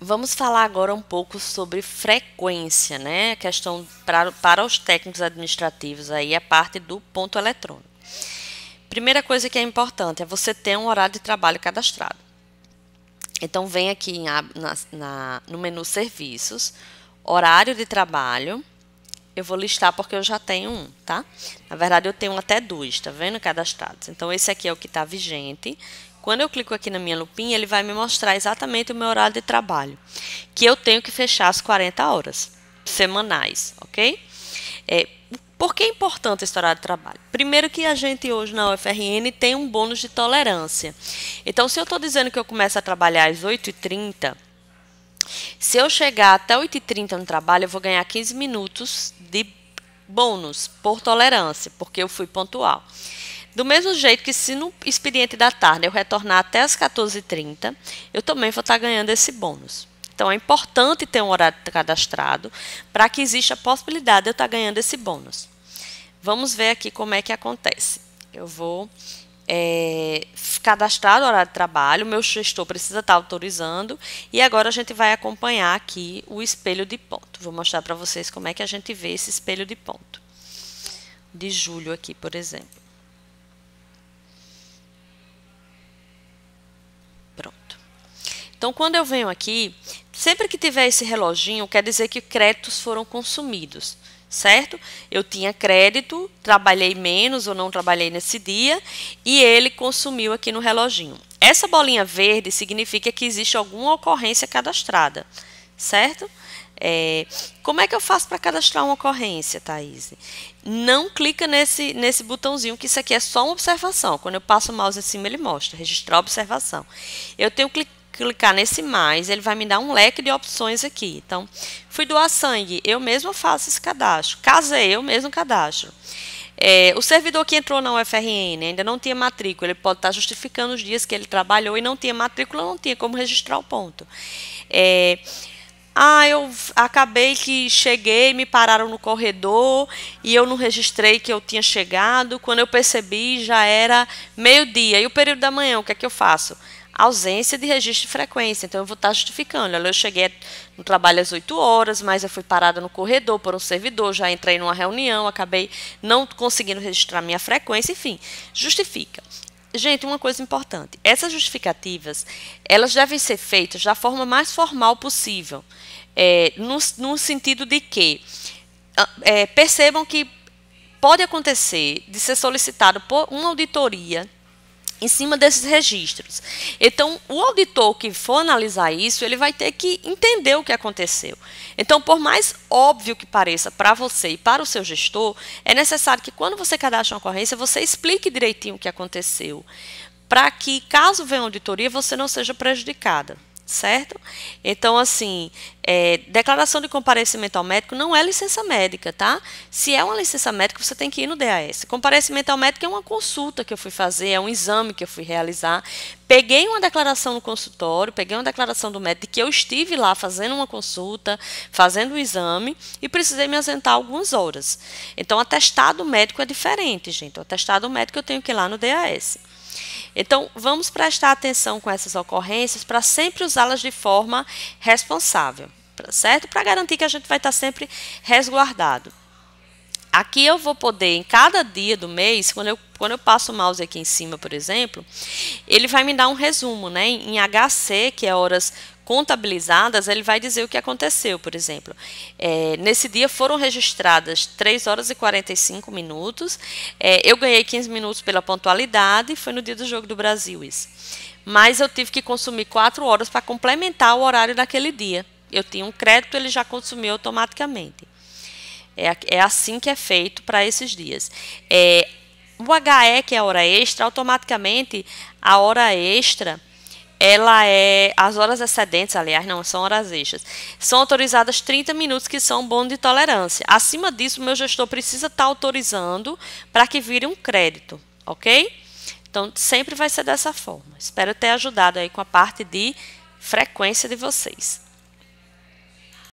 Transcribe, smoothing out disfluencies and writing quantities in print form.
Vamos falar agora um pouco sobre frequência, né? A questão para os técnicos administrativos, aí a parte do ponto eletrônico. Primeira coisa que é importante é você ter um horário de trabalho cadastrado. Então, vem aqui no menu Serviços, Horário de Trabalho. Eu vou listar porque eu já tenho um, tá? Na verdade, eu tenho até dois, tá vendo? Cadastrados. Então, esse aqui é o que está vigente. Quando eu clico aqui na minha lupinha, ele vai me mostrar exatamente o meu horário de trabalho, que eu tenho que fechar as 40 horas semanais, ok? Por que é importante esse horário de trabalho? Primeiro que a gente hoje na UFRN tem um bônus de tolerância. Então, se eu estou dizendo que eu começo a trabalhar às 8h30, se eu chegar até 8h30 no trabalho, eu vou ganhar 15 minutos de bônus por tolerância, porque eu fui pontual. Do mesmo jeito que se no expediente da tarde eu retornar até as 14h30, eu também vou estar ganhando esse bônus. Então, é importante ter um horário cadastrado para que exista a possibilidade de eu estar ganhando esse bônus. Vamos ver aqui como é que acontece. Eu vou cadastrar o horário de trabalho, o meu gestor precisa estar autorizando e agora a gente vai acompanhar aqui o espelho de ponto. Vou mostrar para vocês como é que a gente vê esse espelho de ponto. De julho aqui, por exemplo. Então, quando eu venho aqui, sempre que tiver esse reloginho, quer dizer que créditos foram consumidos, certo? Eu tinha crédito, trabalhei menos ou não trabalhei nesse dia, e ele consumiu aqui no reloginho. Essa bolinha verde significa que existe alguma ocorrência cadastrada, certo? Como é que eu faço para cadastrar uma ocorrência, Thaís? Não clica nesse botãozinho, que isso aqui é só uma observação. Quando eu passo o mouse em cima, ele mostra, registrar observação. Eu tenho que clicar nesse mais, ele vai me dar um leque de opções aqui. Então, fui doar sangue, eu mesmo faço esse cadastro. Casei, eu mesmo cadastro. O servidor que entrou na UFRN ainda não tinha matrícula, ele pode estar justificando os dias que ele trabalhou e não tinha matrícula, não tinha como registrar o ponto. Eu acabei que cheguei, me pararam no corredor e eu não registrei que eu tinha chegado. Quando eu percebi, já era meio-dia. E o período da manhã, o que é que eu faço? Ausência de registro de frequência, então eu vou estar justificando. Eu cheguei no trabalho às 8 horas, mas eu fui parada no corredor por um servidor, já entrei numa reunião, acabei não conseguindo registrar minha frequência, enfim, justifica. Gente, uma coisa importante, essas justificativas, elas devem ser feitas da forma mais formal possível, no sentido de que percebam que pode acontecer de ser solicitado por uma auditoria em cima desses registros. Então, o auditor que for analisar isso, ele vai ter que entender o que aconteceu. Então, por mais óbvio que pareça para você e para o seu gestor, é necessário que quando você cadastra uma ocorrência, você explique direitinho o que aconteceu, para que, caso venha uma auditoria, você não seja prejudicada. Certo? Então, assim, declaração de comparecimento ao médico não é licença médica, tá? Se é uma licença médica, você tem que ir no DAS. Comparecimento ao médico é uma consulta que eu fui fazer, é um exame que eu fui realizar. Peguei uma declaração no consultório, peguei uma declaração do médico de que eu estive lá fazendo uma consulta, fazendo um exame e precisei me ausentar algumas horas. Então, o atestado médico é diferente, gente. O atestado médico eu tenho que ir lá no DAS. Então, vamos prestar atenção com essas ocorrências para sempre usá-las de forma responsável, certo? Para garantir que a gente vai estar sempre resguardado. Aqui eu vou poder, em cada dia do mês, quando eu passo o mouse aqui em cima, por exemplo, ele vai me dar um resumo, né? Em HC, que é horas contabilizadas, ele vai dizer o que aconteceu, por exemplo. Nesse dia foram registradas 3 horas e 45 minutos, eu ganhei 15 minutos pela pontualidade, foi no dia do Jogo do Brasil isso. Mas eu tive que consumir 4 horas para complementar o horário daquele dia. Eu tinha um crédito, ele já consumiu automaticamente. É assim que é feito para esses dias. O HE, que é a hora extra, automaticamente a hora extra, as horas excedentes, aliás, não são horas extras, são autorizadas 30 minutos, que são bônus de tolerância. Acima disso, o meu gestor precisa estar autorizando para que vire um crédito, ok? Então, sempre vai ser dessa forma. Espero ter ajudado aí com a parte de frequência de vocês.